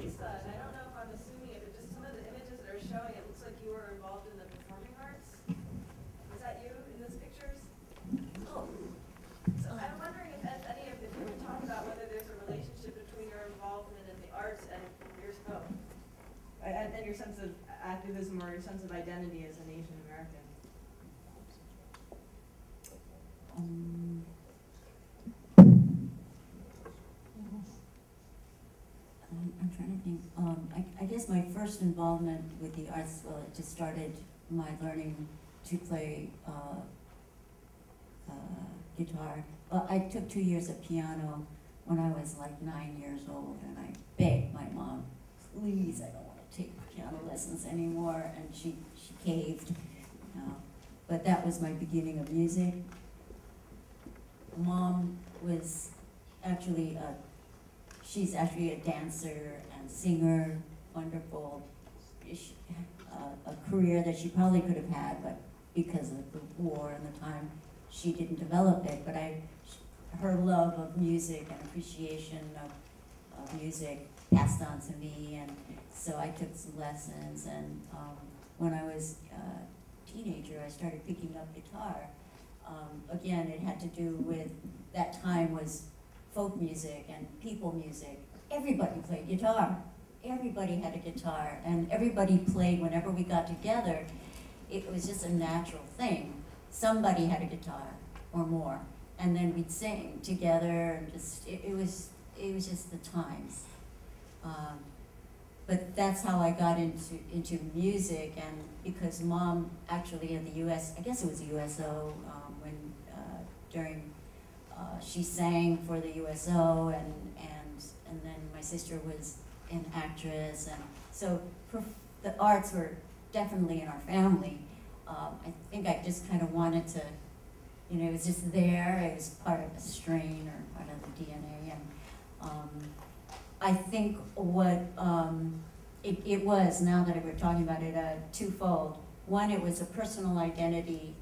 Lisa, and I don't know if I'm assuming it, but just some of the images that are showing, it looks like you were involved in the performing arts. Is that you in those pictures? Oh. So I'm wondering if you can talk about whether there's a relationship between your involvement in the arts and your scope, and your sense of activism or your sense of identity as an Asian American. I'm trying to think. I guess my first involvement with the arts, well, it just started my learning to play guitar. Well, I took 2 years of piano when I was like 9 years old, and I begged my mom, please, I don't want to take piano lessons anymore, and she caved. But that was my beginning of music. Mom was actually she's actually a dancer and singer, wonderful, a career that she probably could have had, but because of the war and the time, she didn't develop it. But her love of music and appreciation of music passed on to me, and so I took some lessons. And when I was a teenager, I started picking up guitar. Again, it had to do with, that time was folk music and people music. Everybody played guitar. Everybody had a guitar, and everybody played whenever we got together. It was just a natural thing. Somebody had a guitar or more, and then we'd sing together, and just it was just the times. But that's how I got into music, and because Mom actually in the U.S., I guess it was USO, when during she sang for the USO, and then my sister was an actress, and so the arts were definitely in our family. I think I just kind of wanted to, it was just there. It was part of a strain or part of the DNA, and I think what it was, now that we're talking about it, twofold. One, it was a personal identity,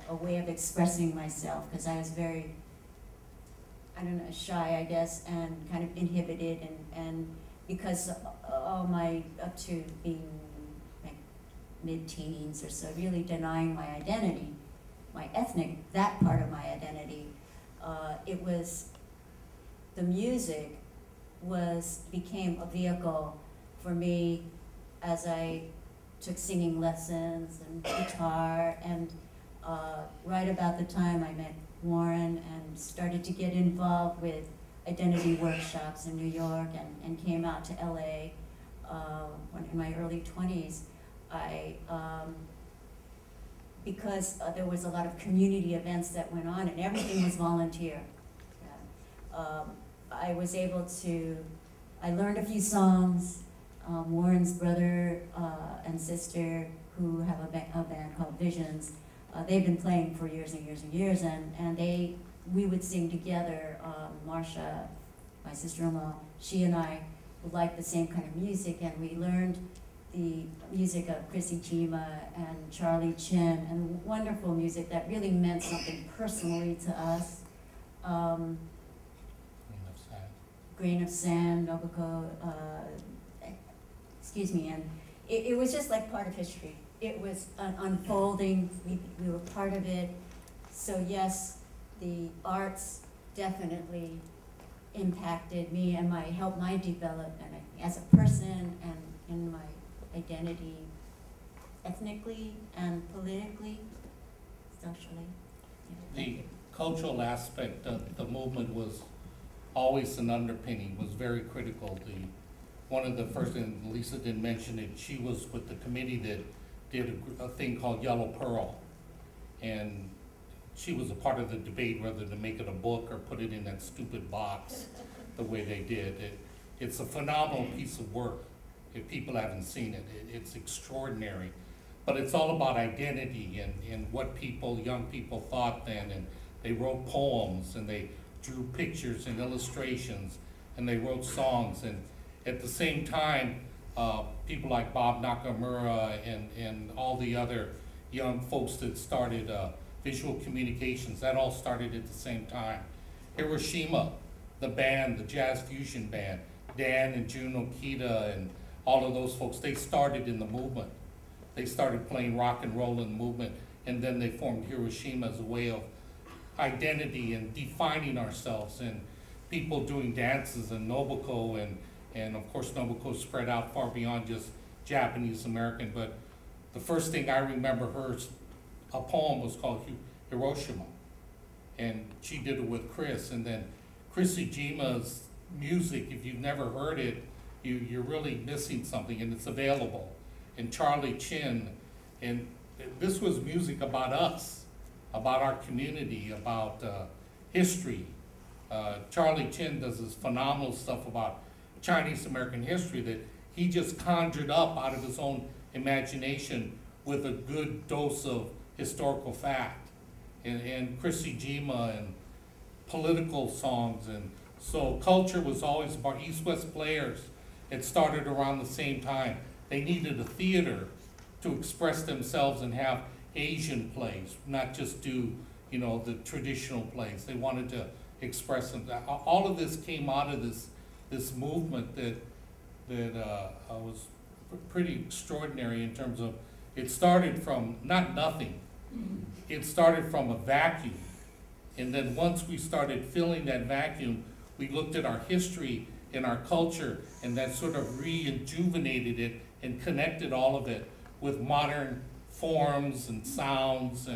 a way of expressing myself, because I was very, I don't know, shy, I guess, and kind of inhibited, and because all my, up to being like mid-teens or so, really denying my identity, my ethnic, that part of my identity, it was, the music became a vehicle for me as I took singing lessons and guitar, and right about the time I met Warren and started to get involved with identity workshops in New York, and came out to LA when in my early 20s. Because there was a lot of community events that went on, and everything was volunteer. I was able to, I learned a few songs. Warren's brother and sister, who have a band called Visions, they've been playing for years and years and years, and we would sing together. Marcia, my sister-in-law, she and I liked the same kind of music, and we learned the music of Chrissy Chima and Charlie Chin, and wonderful music that really meant something personally to us. Grain of Sand, Nobuko, excuse me, and it was just like part of history. It was an unfolding, we were part of it. So yes, the arts definitely impacted me and helped my development as a person, and in my identity ethnically and politically, socially. Yeah. The cultural aspect of the movement was always an underpinning, was very critical. One of the first, and Lisa didn't mention it, she was with the committee that did a thing called Yellow Pearl. And she was a part of the debate whether to make it a book or put it in that stupid box the way they did. It's a phenomenal piece of work. If people haven't seen it, it's extraordinary. But it's all about identity and what young people thought then. And they wrote poems, and they drew pictures and illustrations, and they wrote songs. And at the same time, people like Bob Nakamura and all the other young folks that started visual communications, that all started at the same time. Hiroshima, the band, the jazz fusion band, Dan and Jun Okita and all of those folks, they started in the movement. They started playing rock and roll in the movement, and then they formed Hiroshima as a way of identity and defining ourselves, and people doing dances and Nobuko, and of course Nobuko spread out far beyond just Japanese American, but the first thing I remember a poem was called Hiroshima, and she did it with Chris, and then Chris Ijima's music, if you've never heard it, you're really missing something, and it's available. And Charlie Chin, and this was music about us, about our community, about history. Charlie Chin does this phenomenal stuff about Chinese American history that he just conjured up out of his own imagination with a good dose of historical fact. And Chris Ijima and political songs, and so culture was always about East-West players. It started around the same time. They needed a theater to express themselves and have Asian plays, not just do, you know, the traditional plays. They wanted to express them. All of this came out of this movement that was pretty extraordinary in terms of, it started from not nothing. It started from a vacuum. And then once we started filling that vacuum, we looked at our history and our culture, and that sort of rejuvenated it and connected all of it with modern forms and sounds,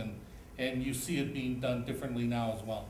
and you see it being done differently now as well.